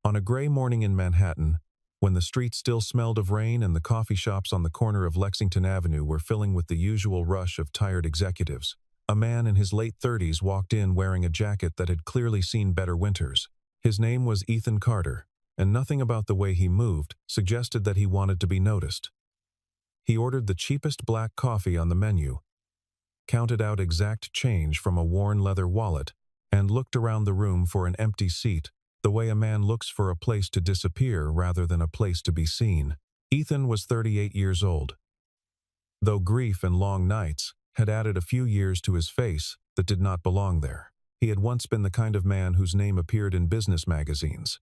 On a gray morning in Manhattan, when the streets still smelled of rain and the coffee shops on the corner of Lexington Avenue were filling with the usual rush of tired executives, a man in his late 30s walked in wearing a jacket that had clearly seen better winters. His name was Ethan Carter, and nothing about the way he moved suggested that he wanted to be noticed. He ordered the cheapest black coffee on the menu, counted out exact change from a worn leather wallet, and looked around the room for an empty seat, the way a man looks for a place to disappear rather than a place to be seen. Ethan was 38 years old. Though grief and long nights had added a few years to his face that did not belong there, he had once been the kind of man whose name appeared in business magazines.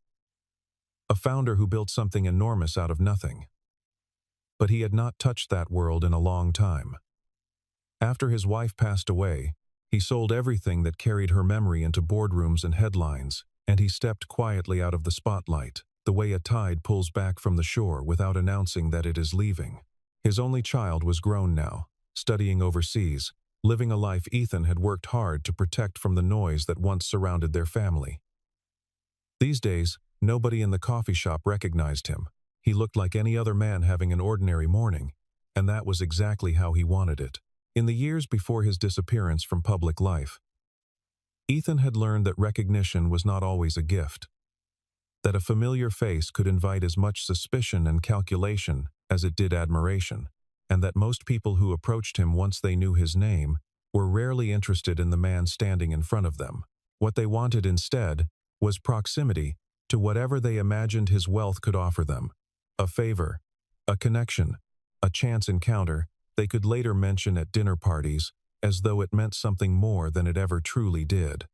A founder who built something enormous out of nothing. But he had not touched that world in a long time. After his wife passed away, he sold everything that carried her memory into boardrooms and headlines, and he stepped quietly out of the spotlight, the way a tide pulls back from the shore without announcing that it is leaving. His only child was grown now, studying overseas, living a life Ethan had worked hard to protect from the noise that once surrounded their family. These days, nobody in the coffee shop recognized him. He looked like any other man having an ordinary morning, and that was exactly how he wanted it. In the years before his disappearance from public life, Ethan had learned that recognition was not always a gift, that a familiar face could invite as much suspicion and calculation as it did admiration, and that most people who approached him once they knew his name were rarely interested in the man standing in front of them. What they wanted instead was proximity to whatever they imagined his wealth could offer them, a favor, a connection, a chance encounter they could later mention at dinner parties as though it meant something more than it ever truly did.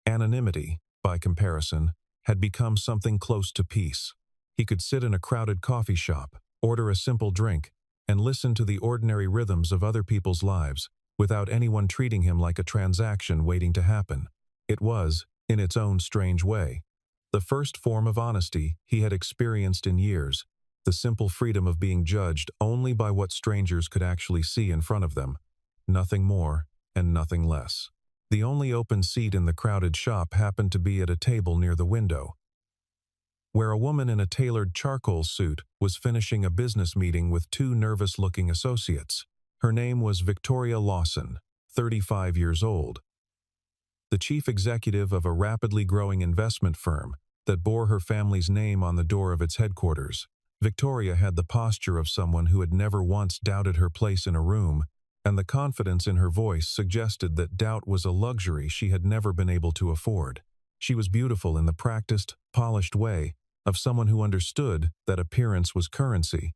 Anonymity, by comparison, had become something close to peace. He could sit in a crowded coffee shop, order a simple drink, and listen to the ordinary rhythms of other people's lives without anyone treating him like a transaction waiting to happen. It was, in its own strange way, the first form of honesty he had experienced in years, the simple freedom of being judged only by what strangers could actually see in front of them. Nothing more and nothing less. The only open seat in the crowded shop happened to be at a table near the window, where a woman in a tailored charcoal suit was finishing a business meeting with two nervous-looking associates. Her name was Victoria Lawson, 35 years old, the chief executive of a rapidly growing investment firm that bore her family's name on the door of its headquarters. Victoria had the posture of someone who had never once doubted her place in a room, and the confidence in her voice suggested that doubt was a luxury she had never been able to afford. She was beautiful in the practiced, polished way of someone who understood that appearance was currency.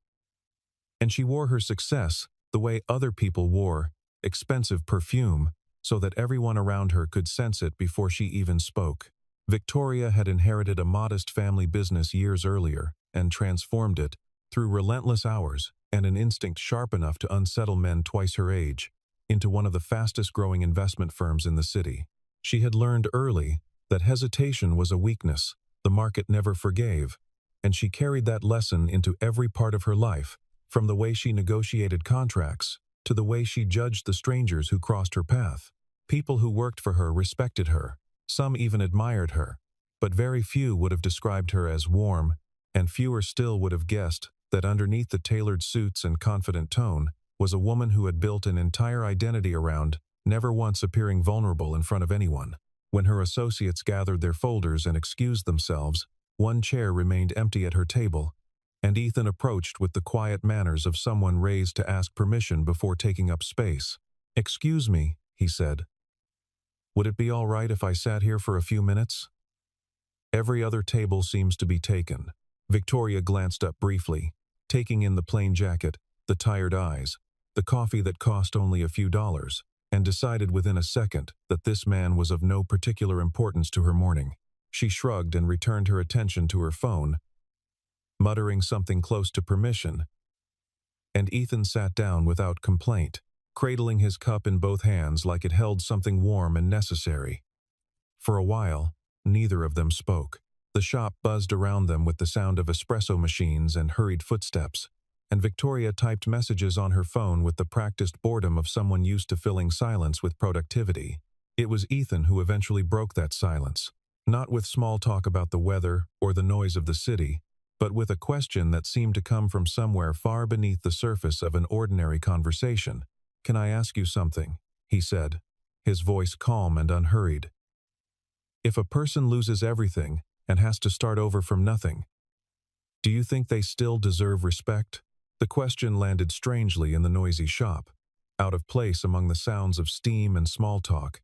And she wore her success the way other people wore expensive perfume, so that everyone around her could sense it before she even spoke. Victoria had inherited a modest family business years earlier and transformed it, through relentless hours and an instinct sharp enough to unsettle men twice her age, into one of the fastest-growing investment firms in the city. She had learned early that hesitation was a weakness the market never forgave, and she carried that lesson into every part of her life, from the way she negotiated contracts to the way she judged the strangers who crossed her path. People who worked for her respected her, some even admired her, but very few would have described her as warm, and fewer still would have guessed that underneath the tailored suits and confident tone was a woman who had built an entire identity around never once appearing vulnerable in front of anyone. When her associates gathered their folders and excused themselves, one chair remained empty at her table, and Ethan approached with the quiet manners of someone raised to ask permission before taking up space. "Excuse me," he said. "Would it be all right if I sat here for a few minutes?" "Every other table seems to be taken." Victoria glanced up briefly, taking in the plain jacket, the tired eyes, the coffee that cost only a few dollars, and decided within a second that this man was of no particular importance to her morning. She shrugged and returned her attention to her phone, muttering something close to permission, and Ethan sat down without complaint, cradling his cup in both hands like it held something warm and necessary. For a while, neither of them spoke. The shop buzzed around them with the sound of espresso machines and hurried footsteps, and Victoria typed messages on her phone with the practiced boredom of someone used to filling silence with productivity. It was Ethan who eventually broke that silence, not with small talk about the weather or the noise of the city, but with a question that seemed to come from somewhere far beneath the surface of an ordinary conversation. "Can I ask you something?" he said, his voice calm and unhurried. "If a person loses everything and has to start over from nothing, do you think they still deserve respect?" The question landed strangely in the noisy shop, out of place among the sounds of steam and small talk.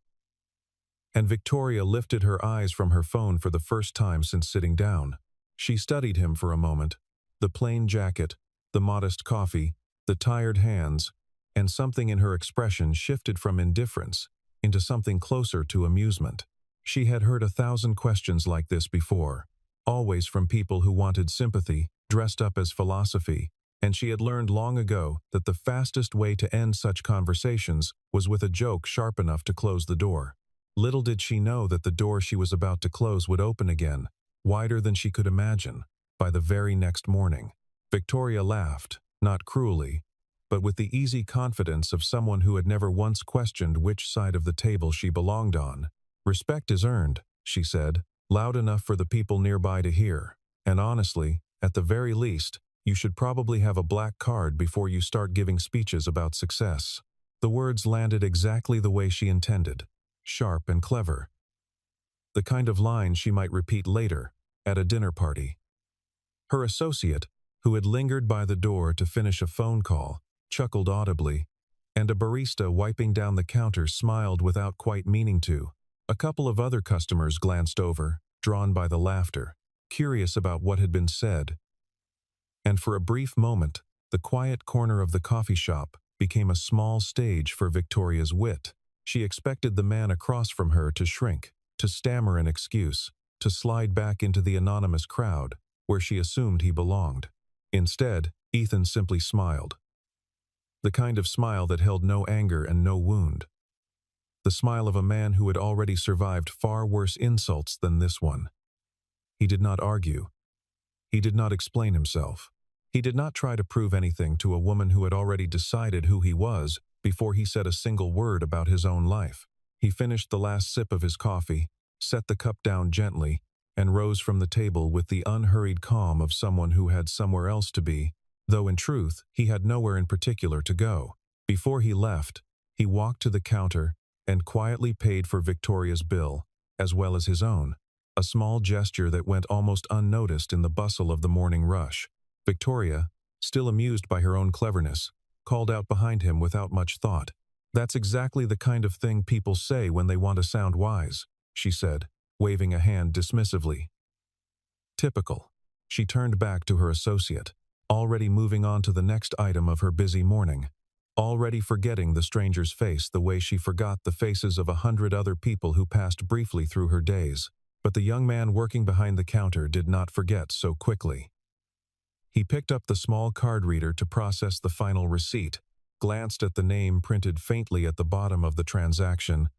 And Victoria lifted her eyes from her phone for the first time since sitting down. She studied him for a moment, the plain jacket, the modest coffee, the tired hands, and something in her expression shifted from indifference into something closer to amusement. She had heard 1,000 questions like this before, always from people who wanted sympathy, dressed up as philosophy, and she had learned long ago that the fastest way to end such conversations was with a joke sharp enough to close the door. Little did she know that the door she was about to close would open again, wider than she could imagine, by the very next morning. Victoria laughed, not cruelly, but with the easy confidence of someone who had never once questioned which side of the table she belonged on. "Respect is earned," she said, loud enough for the people nearby to hear. "And honestly, at the very least, you should probably have a black card before you start giving speeches about success." The words landed exactly the way she intended, sharp and clever. The kind of line she might repeat later, at a dinner party. Her associate, who had lingered by the door to finish a phone call, chuckled audibly, and a barista wiping down the counter smiled without quite meaning to. A couple of other customers glanced over, drawn by the laughter, curious about what had been said. And for a brief moment, the quiet corner of the coffee shop became a small stage for Victoria's wit. She expected the man across from her to shrink, to stammer an excuse, to slide back into the anonymous crowd, where she assumed he belonged. Instead, Ethan simply smiled. The kind of smile that held no anger and no wound. The smile of a man who had already survived far worse insults than this one. He did not argue. He did not explain himself. He did not try to prove anything to a woman who had already decided who he was before he said a single word about his own life. He finished the last sip of his coffee, set the cup down gently, and rose from the table with the unhurried calm of someone who had somewhere else to be, though in truth he had nowhere in particular to go. Before he left, he walked to the counter and quietly paid for Victoria's bill, as well as his own, a small gesture that went almost unnoticed in the bustle of the morning rush. Victoria, still amused by her own cleverness, called out behind him without much thought. "That's exactly the kind of thing people say when they want to sound wise," she said, waving a hand dismissively. Typical. She turned back to her associate, already moving on to the next item of her busy morning, already forgetting the stranger's face the way she forgot the faces of 100 other people who passed briefly through her days. But the young man working behind the counter did not forget so quickly. He picked up the small card reader to process the final receipt, glanced at the name printed faintly at the bottom of the transaction,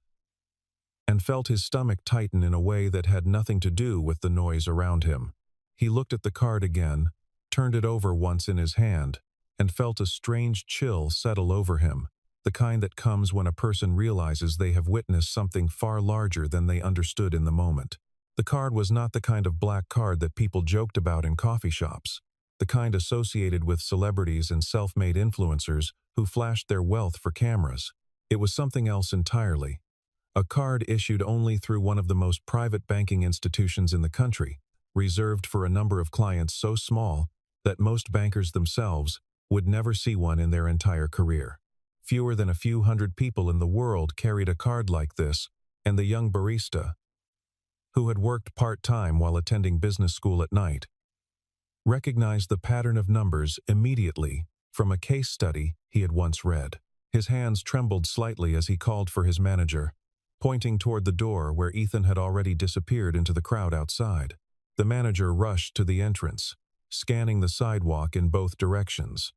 and felt his stomach tighten in a way that had nothing to do with the noise around him. He looked at the card again, turned it over once in his hand, and felt a strange chill settle over him, the kind that comes when a person realizes they have witnessed something far larger than they understood in the moment. The card was not the kind of black card that people joked about in coffee shops, the kind associated with celebrities and self-made influencers who flashed their wealth for cameras. It was something else entirely. A card issued only through one of the most private banking institutions in the country, reserved for a number of clients so small that most bankers themselves would never see one in their entire career. Fewer than a few hundred people in the world carried a card like this, and the young barista, who had worked part-time while attending business school at night, recognized the pattern of numbers immediately from a case study he had once read. His hands trembled slightly as he called for his manager, pointing toward the door where Ethan had already disappeared into the crowd outside. The manager rushed to the entrance, scanning the sidewalk in both directions.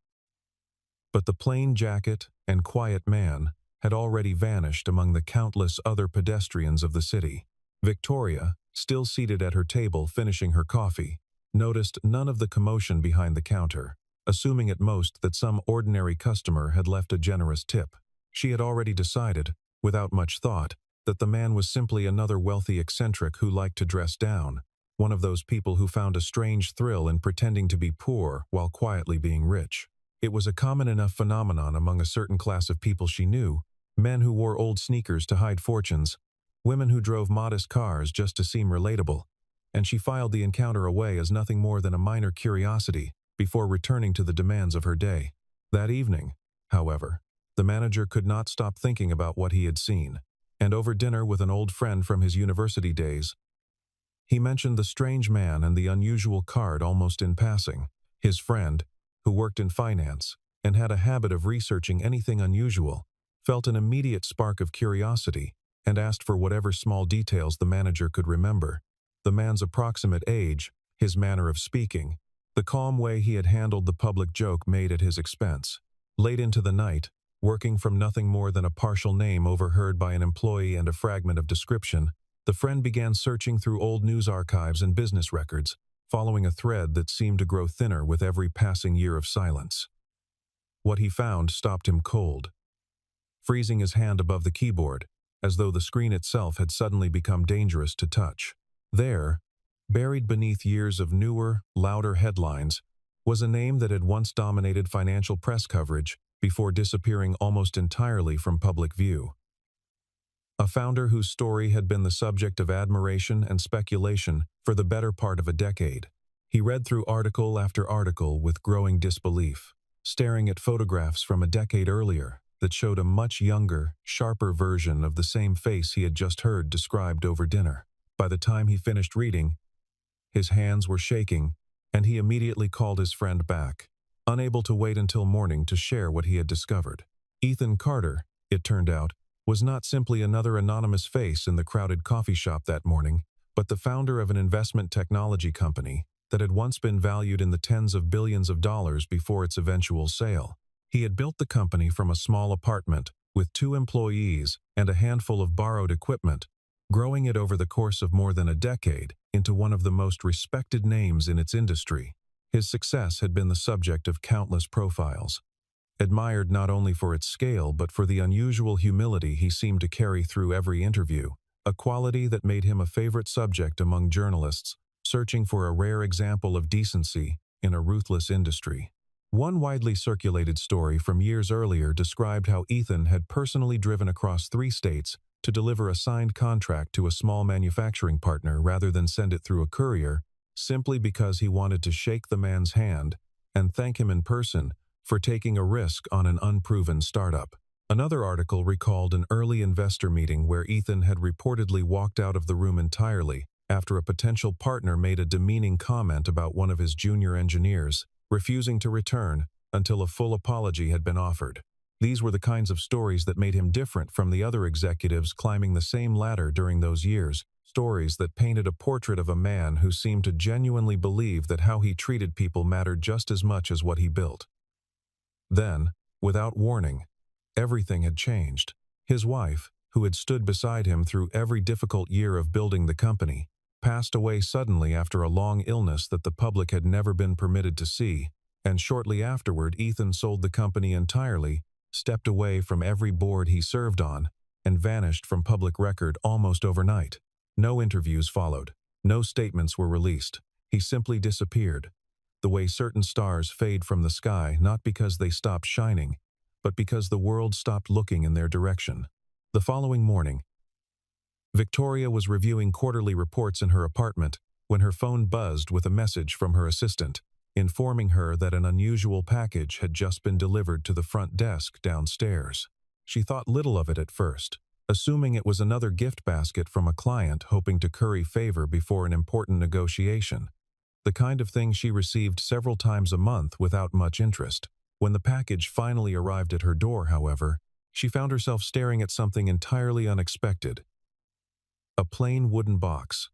But the plain jacket and quiet man had already vanished among the countless other pedestrians of the city. Victoria, still seated at her table finishing her coffee, noticed none of the commotion behind the counter, assuming at most that some ordinary customer had left a generous tip. She had already decided, without much thought, that the man was simply another wealthy eccentric who liked to dress down, one of those people who found a strange thrill in pretending to be poor while quietly being rich. It was a common enough phenomenon among a certain class of people she knew, men who wore old sneakers to hide fortunes, women who drove modest cars just to seem relatable, and she filed the encounter away as nothing more than a minor curiosity before returning to the demands of her day. That evening, however, the manager could not stop thinking about what he had seen, and over dinner with an old friend from his university days, he mentioned the strange man and the unusual card almost in passing. His friend, who worked in finance and had a habit of researching anything unusual, felt an immediate spark of curiosity and asked for whatever small details the manager could remember. The man's approximate age, his manner of speaking, the calm way he had handled the public joke made at his expense. Late into the night, working from nothing more than a partial name overheard by an employee and a fragment of description, the friend began searching through old news archives and business records, following a thread that seemed to grow thinner with every passing year of silence. What he found stopped him cold, freezing his hand above the keyboard, as though the screen itself had suddenly become dangerous to touch. There, buried beneath years of newer, louder headlines, was a name that had once dominated financial press coverage before disappearing almost entirely from public view. A founder whose story had been the subject of admiration and speculation for the better part of a decade. He read through article after article with growing disbelief, staring at photographs from a decade earlier that showed a much younger, sharper version of the same face he had just heard described over dinner. By the time he finished reading, his hands were shaking, and he immediately called his friend back, unable to wait until morning to share what he had discovered. Ethan Carter, it turned out, was not simply another anonymous face in the crowded coffee shop that morning, but the founder of an investment technology company that had once been valued in the tens of billions of dollars before its eventual sale. He had built the company from a small apartment with 2 employees and a handful of borrowed equipment, growing it over the course of more than a decade into one of the most respected names in its industry. His success had been the subject of countless profiles, admired not only for its scale but for the unusual humility he seemed to carry through every interview, a quality that made him a favorite subject among journalists searching for a rare example of decency in a ruthless industry. One widely circulated story from years earlier described how Ethan had personally driven across 3 states to deliver a signed contract to a small manufacturing partner rather than send it through a courier, simply because he wanted to shake the man's hand and thank him in person for taking a risk on an unproven startup. Another article recalled an early investor meeting where Ethan had reportedly walked out of the room entirely after a potential partner made a demeaning comment about one of his junior engineers, refusing to return until a full apology had been offered. These were the kinds of stories that made him different from the other executives climbing the same ladder during those years, stories that painted a portrait of a man who seemed to genuinely believe that how he treated people mattered just as much as what he built. Then, without warning, everything had changed. His wife, who had stood beside him through every difficult year of building the company, passed away suddenly after a long illness that the public had never been permitted to see, and shortly afterward Ethan sold the company entirely, stepped away from every board he served on, and vanished from public record almost overnight. No interviews followed. No statements were released. He simply disappeared, the way certain stars fade from the sky not because they stopped shining, but because the world stopped looking in their direction. The following morning, Victoria was reviewing quarterly reports in her apartment when her phone buzzed with a message from her assistant, informing her that an unusual package had just been delivered to the front desk downstairs. She thought little of it at first, assuming it was another gift basket from a client hoping to curry favor before an important negotiation, the kind of thing she received several times a month without much interest. When the package finally arrived at her door, however, she found herself staring at something entirely unexpected. A plain wooden box,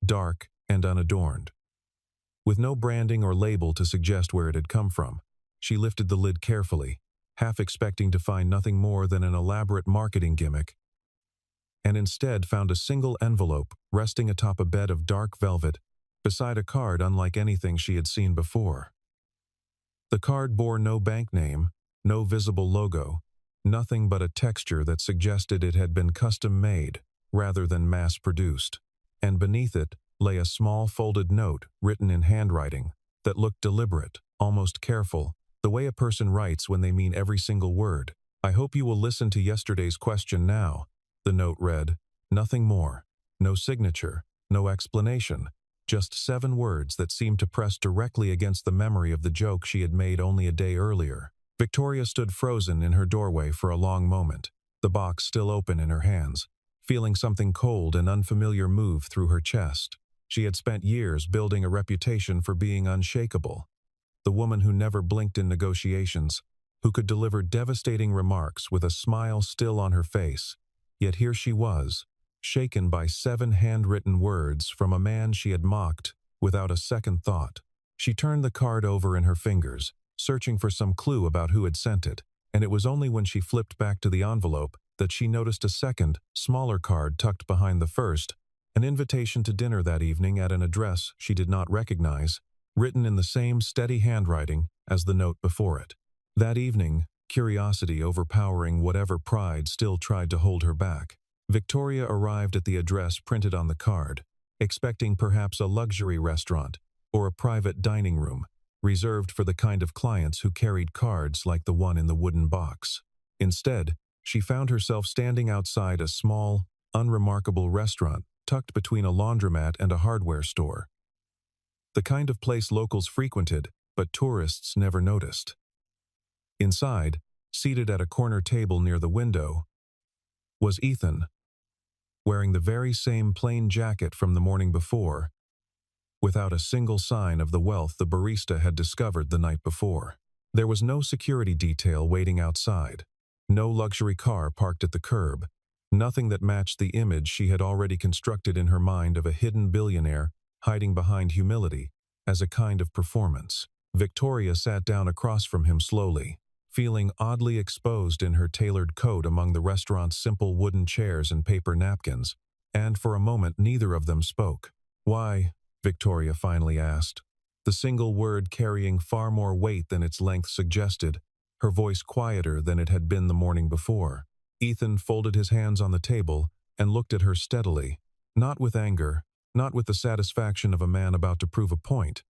dark and unadorned, with no branding or label to suggest where it had come from. She lifted the lid carefully, half expecting to find nothing more than an elaborate marketing gimmick, and instead found a single envelope resting atop a bed of dark velvet beside a card unlike anything she had seen before. The card bore no bank name, no visible logo, nothing but a texture that suggested it had been custom-made rather than mass-produced. And beneath it lay a small folded note written in handwriting that looked deliberate, almost careful, the way a person writes when they mean every single word. "I hope you will listen to yesterday's question now," the note read. Nothing more. No signature, no explanation. Just 7 words that seemed to press directly against the memory of the joke she had made only a day earlier. Victoria stood frozen in her doorway for a long moment, the box still open in her hands, feeling something cold and unfamiliar move through her chest. She had spent years building a reputation for being unshakable. The woman who never blinked in negotiations, who could deliver devastating remarks with a smile still on her face. Yet here she was, shaken by 7 handwritten words from a man she had mocked without a second thought. She turned the card over in her fingers, searching for some clue about who had sent it, and it was only when she flipped back to the envelope that she noticed a second, smaller card tucked behind the first, an invitation to dinner that evening at an address she did not recognize, written in the same steady handwriting as the note before it. That evening, curiosity overpowering whatever pride still tried to hold her back, Victoria arrived at the address printed on the card, expecting perhaps a luxury restaurant or a private dining room, reserved for the kind of clients who carried cards like the one in the wooden box. Instead, she found herself standing outside a small, unremarkable restaurant tucked between a laundromat and a hardware store. The kind of place locals frequented, but tourists never noticed. Inside, seated at a corner table near the window, was Ethan, wearing the very same plain jacket from the morning before, without a single sign of the wealth the barista had discovered the night before. There was no security detail waiting outside, no luxury car parked at the curb, nothing that matched the image she had already constructed in her mind of a hidden billionaire hiding behind humility as a kind of performance. Victoria sat down across from him slowly, feeling oddly exposed in her tailored coat among the restaurant's simple wooden chairs and paper napkins, and for a moment neither of them spoke. "Why?" Victoria finally asked, the single word carrying far more weight than its length suggested, her voice quieter than it had been the morning before. Ethan folded his hands on the table and looked at her steadily, not with anger, not with the satisfaction of a man about to prove a point,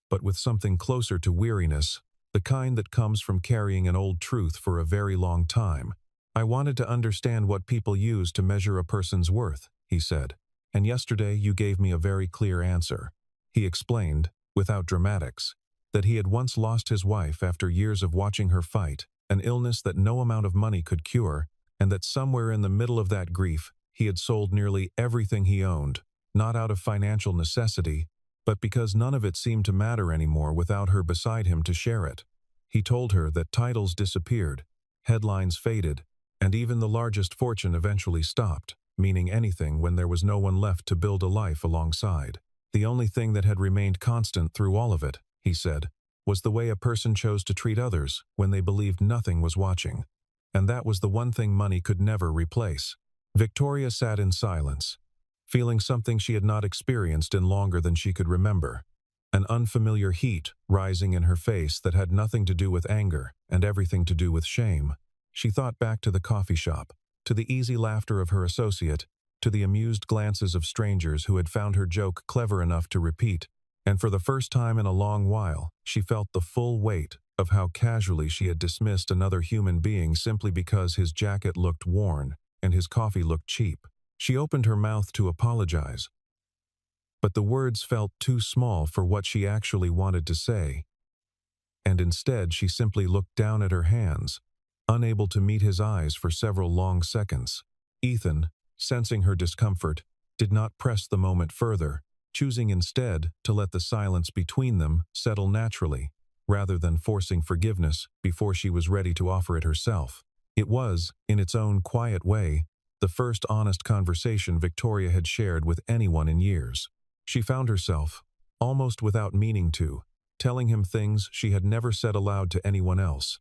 but with something closer to weariness, the kind that comes from carrying an old truth for a very long time. "I wanted to understand what people use to measure a person's worth," he said, "and yesterday you gave me a very clear answer." He explained, without dramatics, that he had once lost his wife after years of watching her fight, an illness that no amount of money could cure, and that somewhere in the middle of that grief, he had sold nearly everything he owned, not out of financial necessity, but because none of it seemed to matter anymore without her beside him to share it. He told her that titles disappeared, headlines faded, and even the largest fortune eventually stopped meaning anything when there was no one left to build a life alongside. The only thing that had remained constant through all of it, he said, was the way a person chose to treat others when they believed nothing was watching. And that was the one thing money could never replace. Victoria sat in silence, feeling something she had not experienced in longer than she could remember. An unfamiliar heat rising in her face that had nothing to do with anger and everything to do with shame. She thought back to the coffee shop, to the easy laughter of her associate, to the amused glances of strangers who had found her joke clever enough to repeat, and for the first time in a long while, she felt the full weight of how casually she had dismissed another human being simply because his jacket looked worn and his coffee looked cheap. She opened her mouth to apologize, but the words felt too small for what she actually wanted to say, and instead she simply looked down at her hands, unable to meet his eyes for several long seconds. Ethan, sensing her discomfort, did not press the moment further, choosing instead to let the silence between them settle naturally, rather than forcing forgiveness before she was ready to offer it herself. It was, in its own quiet way, the first honest conversation Victoria had shared with anyone in years. She found herself, almost without meaning to, telling him things she had never said aloud to anyone else,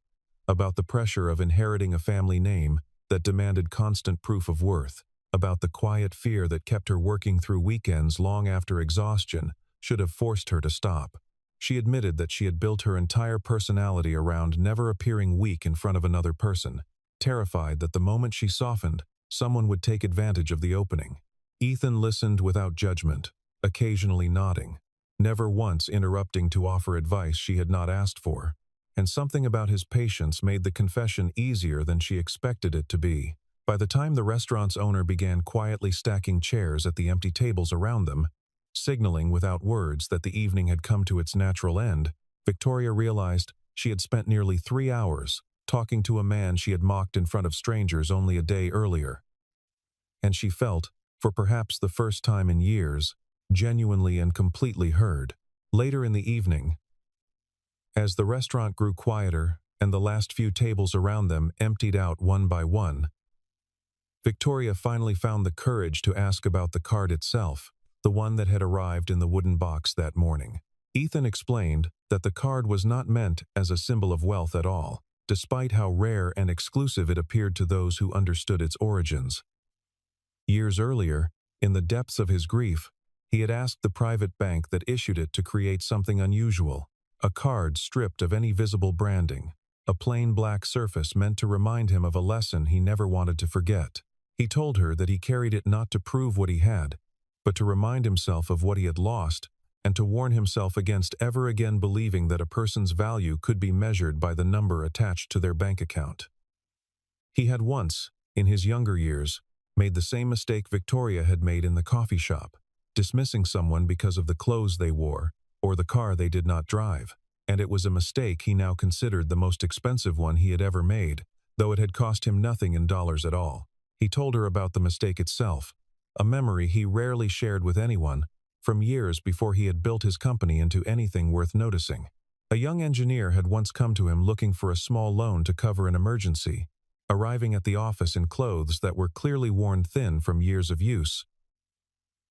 about the pressure of inheriting a family name that demanded constant proof of worth, about the quiet fear that kept her working through weekends long after exhaustion should have forced her to stop. She admitted that she had built her entire personality around never appearing weak in front of another person, terrified that the moment she softened, someone would take advantage of the opening. Ethan listened without judgment, occasionally nodding, never once interrupting to offer advice she had not asked for. And something about his patience made the confession easier than she expected it to be. By the time the restaurant's owner began quietly stacking chairs at the empty tables around them, signaling without words that the evening had come to its natural end, Victoria realized she had spent nearly 3 hours talking to a man she had mocked in front of strangers only a day earlier. And she felt, for perhaps the first time in years, genuinely and completely heard. Later in the evening, as the restaurant grew quieter and the last few tables around them emptied out one by one, Victoria finally found the courage to ask about the card itself, the one that had arrived in the wooden box that morning. Ethan explained that the card was not meant as a symbol of wealth at all, despite how rare and exclusive it appeared to those who understood its origins. Years earlier, in the depths of his grief, he had asked the private bank that issued it to create something unusual, a card stripped of any visible branding, a plain black surface meant to remind him of a lesson he never wanted to forget. He told her that he carried it not to prove what he had, but to remind himself of what he had lost, and to warn himself against ever again believing that a person's value could be measured by the number attached to their bank account. He had once, in his younger years, made the same mistake Victoria had made in the coffee shop, dismissing someone because of the clothes they wore or the car they did not drive, and it was a mistake he now considered the most expensive one he had ever made, though it had cost him nothing in dollars at all. He told her about the mistake itself, a memory he rarely shared with anyone, from years before he had built his company into anything worth noticing. A young engineer had once come to him looking for a small loan to cover an emergency, arriving at the office in clothes that were clearly worn thin from years of use.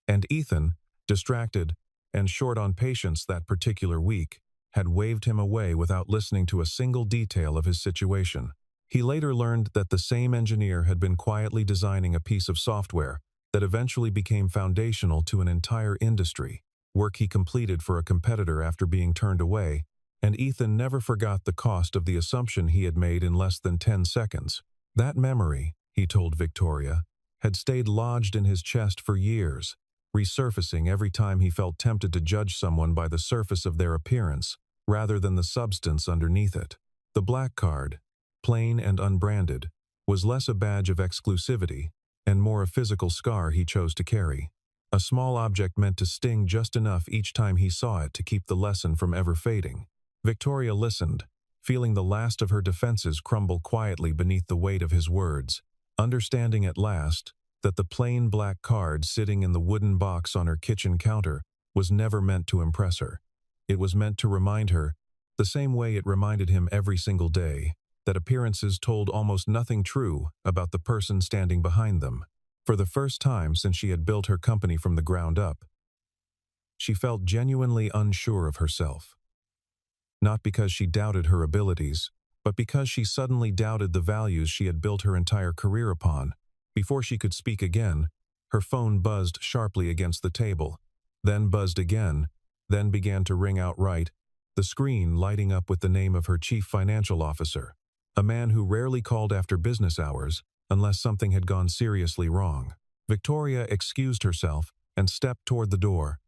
And Ethan, distracted and short on patience that particular week, had waved him away without listening to a single detail of his situation. He later learned that the same engineer had been quietly designing a piece of software that eventually became foundational to an entire industry, work he completed for a competitor after being turned away, and Ethan never forgot the cost of the assumption he had made in less than 10 seconds. That memory, he told Victoria, had stayed lodged in his chest for years, resurfacing every time he felt tempted to judge someone by the surface of their appearance, rather than the substance underneath it. The black card, plain and unbranded, was less a badge of exclusivity and more a physical scar he chose to carry. A small object meant to sting just enough each time he saw it to keep the lesson from ever fading. Victoria listened, feeling the last of her defenses crumble quietly beneath the weight of his words, understanding at last that the plain black card sitting in the wooden box on her kitchen counter was never meant to impress her. It was meant to remind her, the same way it reminded him every single day, that appearances told almost nothing true about the person standing behind them. For the first time since she had built her company from the ground up, she felt genuinely unsure of herself. Not because she doubted her abilities, but because she suddenly doubted the values she had built her entire career upon. Before she could speak again, her phone buzzed sharply against the table, then buzzed again, then began to ring outright, the screen lighting up with the name of her chief financial officer, a man who rarely called after business hours unless something had gone seriously wrong. Victoria excused herself and stepped toward the door,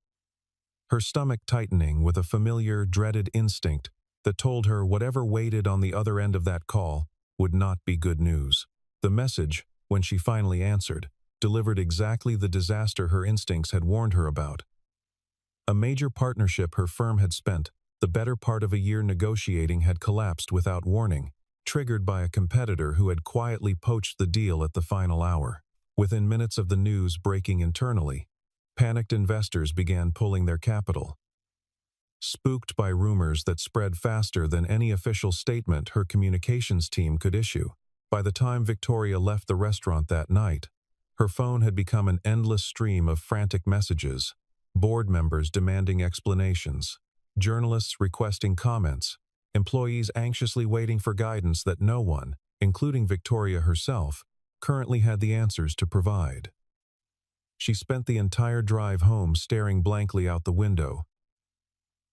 her stomach tightening with a familiar, dreaded instinct that told her whatever waited on the other end of that call would not be good news. The message, when she finally answered, delivered exactly the disaster her instincts had warned her about. A major partnership her firm had spent the better part of a year negotiating had collapsed without warning, triggered by a competitor who had quietly poached the deal at the final hour. Within minutes of the news breaking internally, panicked investors began pulling their capital. Spooked by rumors that spread faster than any official statement her communications team could issue, by the time Victoria left the restaurant that night, her phone had become an endless stream of frantic messages, board members demanding explanations, journalists requesting comments, employees anxiously waiting for guidance that no one, including Victoria herself, currently had the answers to provide. She spent the entire drive home staring blankly out the window,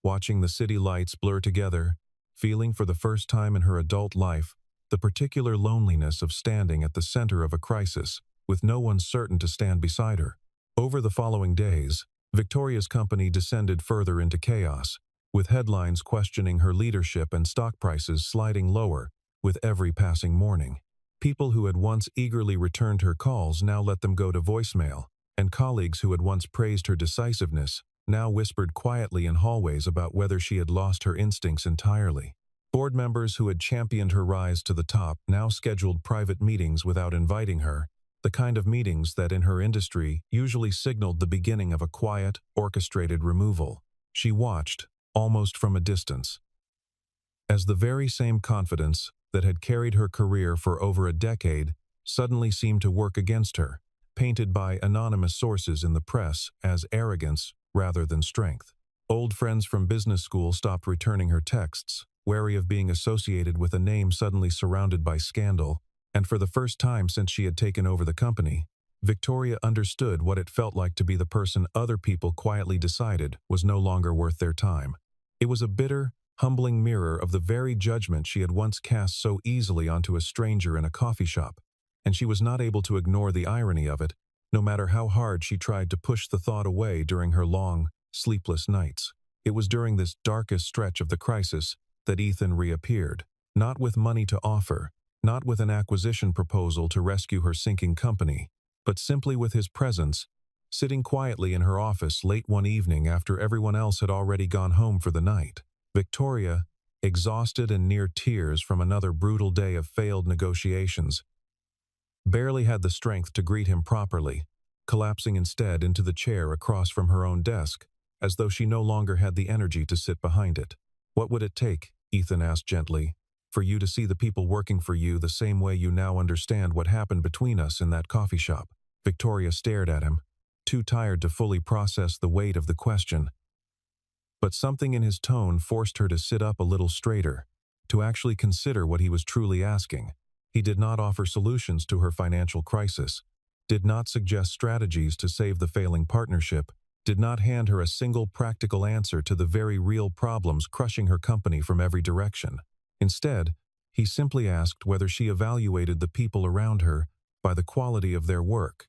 watching the city lights blur together, feeling for the first time in her adult life the particular loneliness of standing at the center of a crisis, with no one certain to stand beside her. Over the following days, Victoria's company descended further into chaos, with headlines questioning her leadership and stock prices sliding lower with every passing morning. People who had once eagerly returned her calls now let them go to voicemail, and colleagues who had once praised her decisiveness now whispered quietly in hallways about whether she had lost her instincts entirely. Board members who had championed her rise to the top now scheduled private meetings without inviting her, the kind of meetings that in her industry usually signaled the beginning of a quiet, orchestrated removal. She watched, almost from a distance, as the very same confidence that had carried her career for over a decade suddenly seemed to work against her, painted by anonymous sources in the press as arrogance rather than strength. Old friends from business school stopped returning her texts, wary of being associated with a name suddenly surrounded by scandal, and for the first time since she had taken over the company, Victoria understood what it felt like to be the person other people quietly decided was no longer worth their time. It was a bitter, humbling mirror of the very judgment she had once cast so easily onto a stranger in a coffee shop, and she was not able to ignore the irony of it, no matter how hard she tried to push the thought away during her long, sleepless nights. It was during this darkest stretch of the crisis that Ethan reappeared, not with money to offer, not with an acquisition proposal to rescue her sinking company, but simply with his presence, sitting quietly in her office late one evening after everyone else had already gone home for the night. Victoria, exhausted and near tears from another brutal day of failed negotiations, barely had the strength to greet him properly, collapsing instead into the chair across from her own desk, as though she no longer had the energy to sit behind it. "What would it take," Ethan asked gently, "for you to see the people working for you the same way you now understand what happened between us in that coffee shop?" Victoria stared at him, too tired to fully process the weight of the question. But something in his tone forced her to sit up a little straighter, to actually consider what he was truly asking. He did not offer solutions to her financial crisis, did not suggest strategies to save the failing partnership, did not hand her a single practical answer to the very real problems crushing her company from every direction. Instead, he simply asked whether she evaluated the people around her by the quality of their work,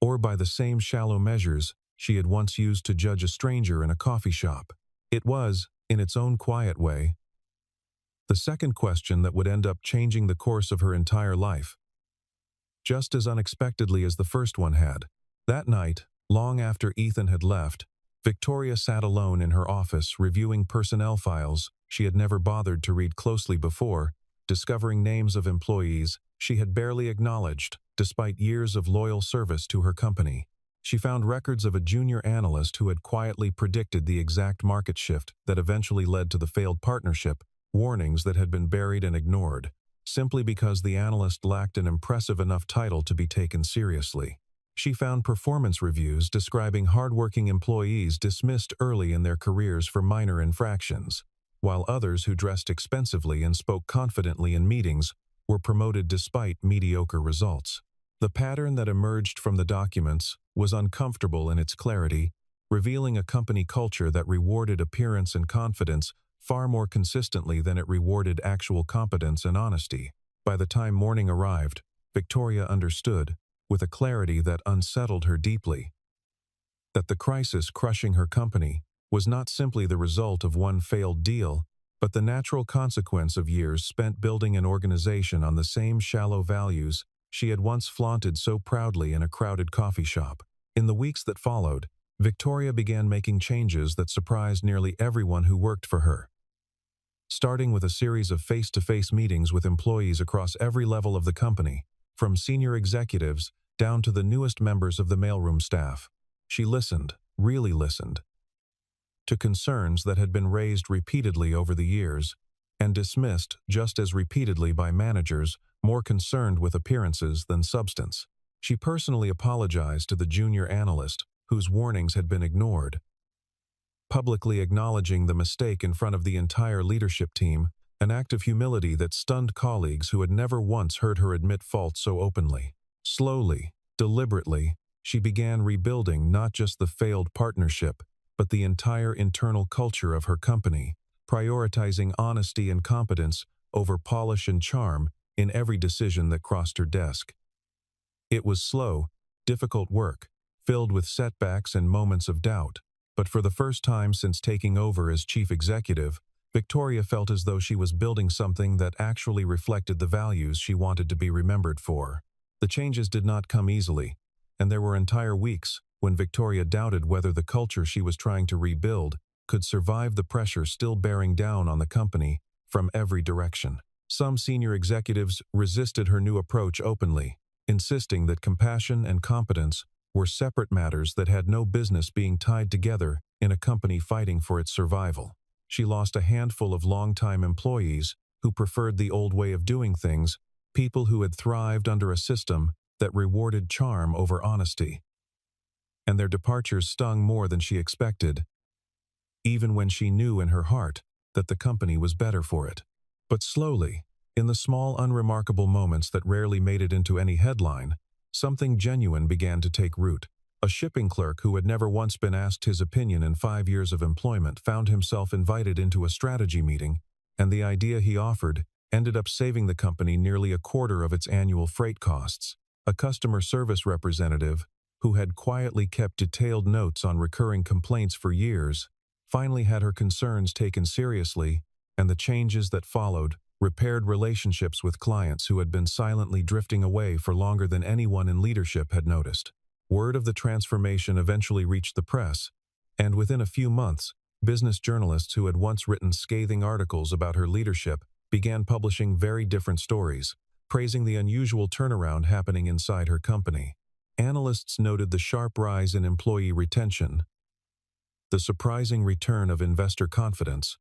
or by the same shallow measures she had once used to judge a stranger in a coffee shop. It was, in its own quiet way, the second question that would end up changing the course of her entire life, just as unexpectedly as the first one had. That night, long after Ethan had left, Victoria sat alone in her office reviewing personnel files she had never bothered to read closely before, discovering names of employees she had barely acknowledged despite years of loyal service to her company. She found records of a junior analyst who had quietly predicted the exact market shift that eventually led to the failed partnership, warnings that had been buried and ignored, simply because the analyst lacked an impressive enough title to be taken seriously. She found performance reviews describing hardworking employees dismissed early in their careers for minor infractions, while others who dressed expensively and spoke confidently in meetings were promoted despite mediocre results. The pattern that emerged from the documents was uncomfortable in its clarity, revealing a company culture that rewarded appearance and confidence far more consistently than it rewarded actual competence and honesty. By the time morning arrived, Victoria understood, with a clarity that unsettled her deeply, that the crisis crushing her company was not simply the result of one failed deal, but the natural consequence of years spent building an organization on the same shallow values she had once flaunted so proudly in a crowded coffee shop. In the weeks that followed, Victoria began making changes that surprised nearly everyone who worked for her. Starting with a series of face-to-face meetings with employees across every level of the company, from senior executives down to the newest members of the mailroom staff, she listened, really listened, to concerns that had been raised repeatedly over the years and dismissed just as repeatedly by managers more concerned with appearances than substance. She personally apologized to the junior analyst whose warnings had been ignored, publicly acknowledging the mistake in front of the entire leadership team, an act of humility that stunned colleagues who had never once heard her admit fault so openly. Slowly, deliberately, she began rebuilding not just the failed partnership, but the entire internal culture of her company, prioritizing honesty and competence over polish and charm in every decision that crossed her desk. It was slow, difficult work, filled with setbacks and moments of doubt, but for the first time since taking over as chief executive, Victoria felt as though she was building something that actually reflected the values she wanted to be remembered for. The changes did not come easily, and there were entire weeks when Victoria doubted whether the culture she was trying to rebuild could survive the pressure still bearing down on the company from every direction. Some senior executives resisted her new approach openly, insisting that compassion and competence were separate matters that had no business being tied together in a company fighting for its survival. She lost a handful of longtime employees who preferred the old way of doing things, people who had thrived under a system that rewarded charm over honesty. And their departures stung more than she expected, even when she knew in her heart that the company was better for it. But slowly, in the small unremarkable moments that rarely made it into any headline, something genuine began to take root. A shipping clerk who had never once been asked his opinion in 5 years of employment found himself invited into a strategy meeting, and the idea he offered ended up saving the company nearly a quarter of its annual freight costs. A customer service representative, who had quietly kept detailed notes on recurring complaints for years, finally had her concerns taken seriously, and the changes that followed repaired relationships with clients who had been silently drifting away for longer than anyone in leadership had noticed. Word of the transformation eventually reached the press, and within a few months, business journalists who had once written scathing articles about her leadership began publishing very different stories, praising the unusual turnaround happening inside her company. Analysts noted the sharp rise in employee retention, the surprising return of investor confidence,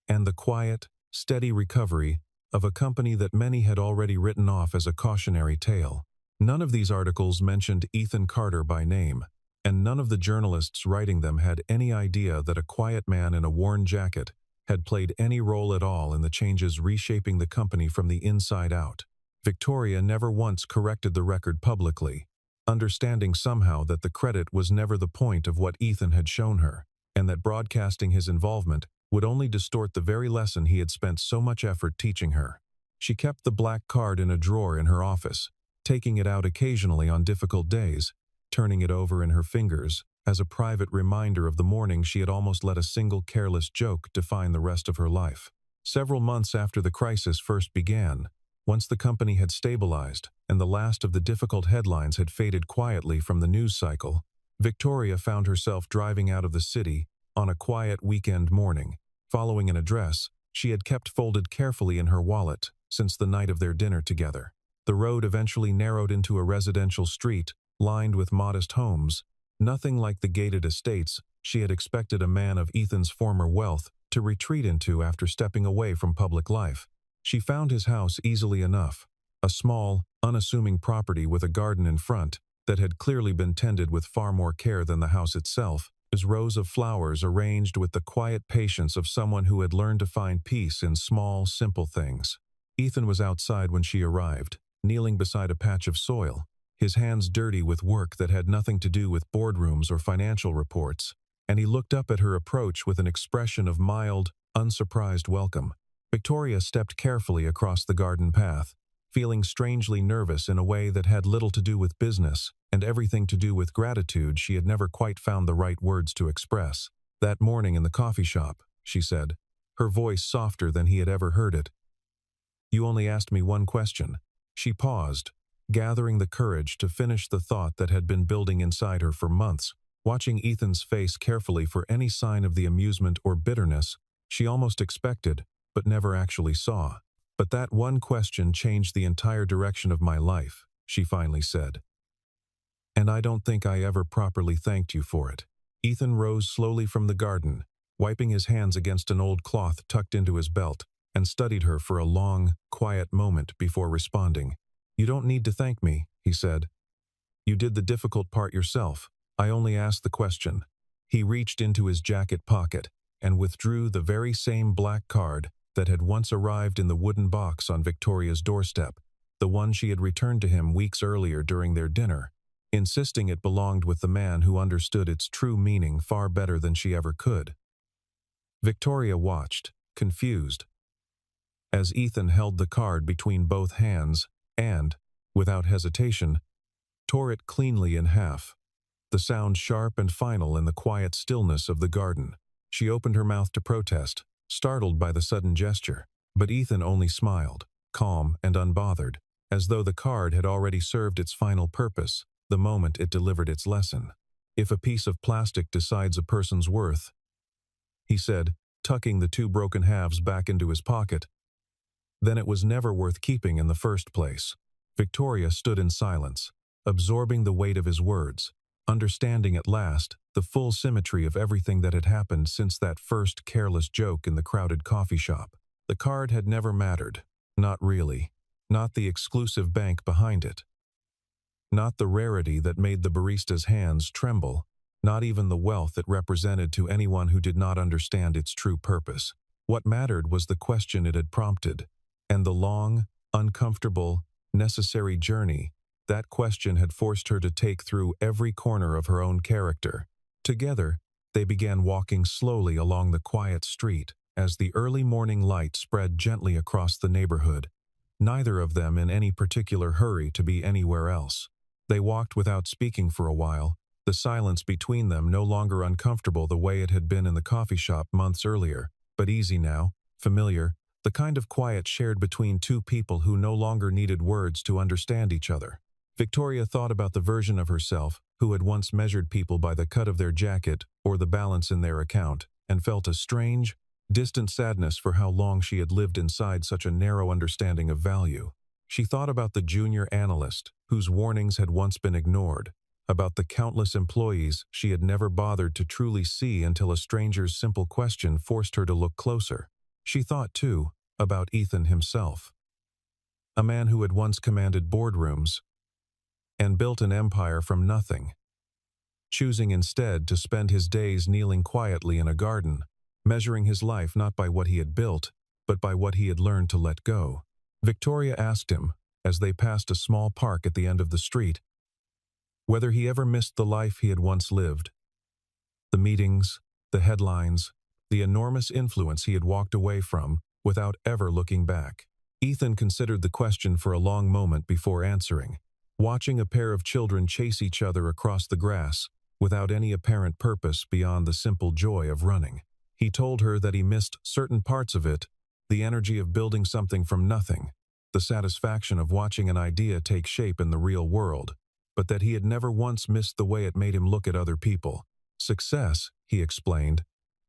and the quiet, steady recovery of a company that many had already written off as a cautionary tale. None of these articles mentioned Ethan Carter by name, and none of the journalists writing them had any idea that a quiet man in a worn jacket had played any role at all in the changes reshaping the company from the inside out. Victoria never once corrected the record publicly, understanding somehow that the credit was never the point of what Ethan had shown her, and that broadcasting his involvement would only distort the very lesson he had spent so much effort teaching her. She kept the black card in a drawer in her office, taking it out occasionally on difficult days, turning it over in her fingers as a private reminder of the morning she had almost let a single careless joke define the rest of her life. Several months after the crisis first began, once the company had stabilized and the last of the difficult headlines had faded quietly from the news cycle, Victoria found herself driving out of the city on a quiet weekend morning, following an address she had kept folded carefully in her wallet since the night of their dinner together. The road eventually narrowed into a residential street lined with modest homes, nothing like the gated estates she had expected a man of Ethan's former wealth to retreat into after stepping away from public life. She found his house easily enough, a small, unassuming property with a garden in front that had clearly been tended with far more care than the house itself, as rows of flowers arranged with the quiet patience of someone who had learned to find peace in small, simple things. Ethan was outside when she arrived, kneeling beside a patch of soil, his hands dirty with work that had nothing to do with boardrooms or financial reports, and he looked up at her approach with an expression of mild, unsurprised welcome. Victoria stepped carefully across the garden path, feeling strangely nervous in a way that had little to do with business and everything to do with gratitude she had never quite found the right words to express. "That morning in the coffee shop," she said, her voice softer than he had ever heard it. "You only asked me one question." She paused, gathering the courage to finish the thought that had been building inside her for months, watching Ethan's face carefully for any sign of the amusement or bitterness she almost expected but never actually saw. "But that one question changed the entire direction of my life," she finally said. "And I don't think I ever properly thanked you for it." Ethan rose slowly from the garden, wiping his hands against an old cloth tucked into his belt, and studied her for a long, quiet moment before responding. "You don't need to thank me," he said. "You did the difficult part yourself. I only asked the question." He reached into his jacket pocket and withdrew the very same black card that had once arrived in the wooden box on Victoria's doorstep, the one she had returned to him weeks earlier during their dinner, insisting it belonged with the man who understood its true meaning far better than she ever could. Victoria watched, confused. as Ethan held the card between both hands and, without hesitation, tore it cleanly in half, the sound sharp and final in the quiet stillness of the garden. She opened her mouth to protest, startled by the sudden gesture, but Ethan only smiled, calm and unbothered, as though the card had already served its final purpose the moment it delivered its lesson. "If a piece of plastic decides a person's worth," he said, tucking the two broken halves back into his pocket, "then it was never worth keeping in the first place." Victoria stood in silence, absorbing the weight of his words, understanding at last the full symmetry of everything that had happened since that first careless joke in the crowded coffee shop. The card had never mattered. Not really. Not the exclusive bank behind it. Not the rarity that made the barista's hands tremble. Not even the wealth it represented to anyone who did not understand its true purpose. What mattered was the question it had prompted, and the long, uncomfortable, necessary journey that question had forced her to take through every corner of her own character. Together, they began walking slowly along the quiet street as the early morning light spread gently across the neighborhood, neither of them in any particular hurry to be anywhere else. They walked without speaking for a while, the silence between them no longer uncomfortable the way it had been in the coffee shop months earlier, but easy now, familiar, the kind of quiet shared between two people who no longer needed words to understand each other. Victoria thought about the version of herself who had once measured people by the cut of their jacket or the balance in their account, and felt a strange, distant sadness for how long she had lived inside such a narrow understanding of value. She thought about the junior analyst whose warnings had once been ignored, about the countless employees she had never bothered to truly see until a stranger's simple question forced her to look closer. She thought, too, about Ethan himself. A man who had once commanded boardrooms and built an empire from nothing, choosing instead to spend his days kneeling quietly in a garden, measuring his life not by what he had built, but by what he had learned to let go. Victoria asked him, as they passed a small park at the end of the street, whether he ever missed the life he had once lived. The meetings, the headlines, the enormous influence he had walked away from without ever looking back. Ethan considered the question for a long moment before answering, watching a pair of children chase each other across the grass without any apparent purpose beyond the simple joy of running. He told her that he missed certain parts of it, the energy of building something from nothing, the satisfaction of watching an idea take shape in the real world, but that he had never once missed the way it made him look at other people. Success, he explained,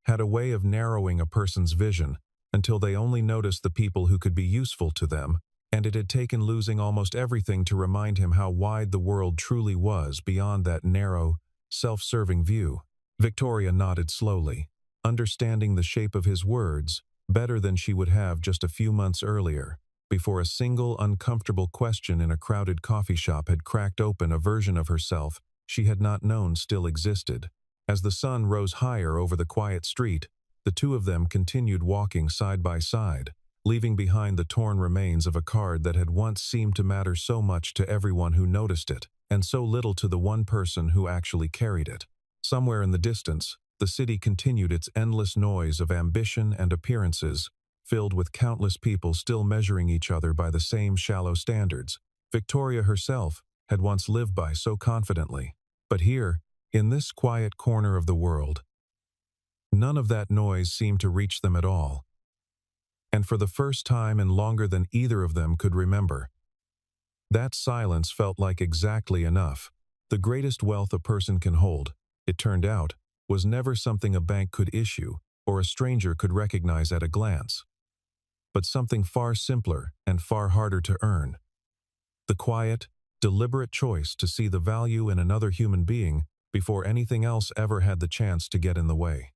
had a way of narrowing a person's vision until they only noticed the people who could be useful to them, and it had taken losing almost everything to remind him how wide the world truly was beyond that narrow, self-serving view. Victoria nodded slowly, understanding the shape of his words better than she would have just a few months earlier, before a single uncomfortable question in a crowded coffee shop had cracked open a version of herself she had not known still existed. As the sun rose higher over the quiet street, the two of them continued walking side by side, leaving behind the torn remains of a card that had once seemed to matter so much to everyone who noticed it, and so little to the one person who actually carried it. Somewhere in the distance, the city continued its endless noise of ambition and appearances, filled with countless people still measuring each other by the same shallow standards Victoria herself had once lived by so confidently. But here, in this quiet corner of the world, none of that noise seemed to reach them at all. And for the first time in longer than either of them could remember, that silence felt like exactly enough. The greatest wealth a person can hold, it turned out, was never something a bank could issue or a stranger could recognize at a glance, but something far simpler and far harder to earn. The quiet, deliberate choice to see the value in another human being before anything else ever had the chance to get in the way.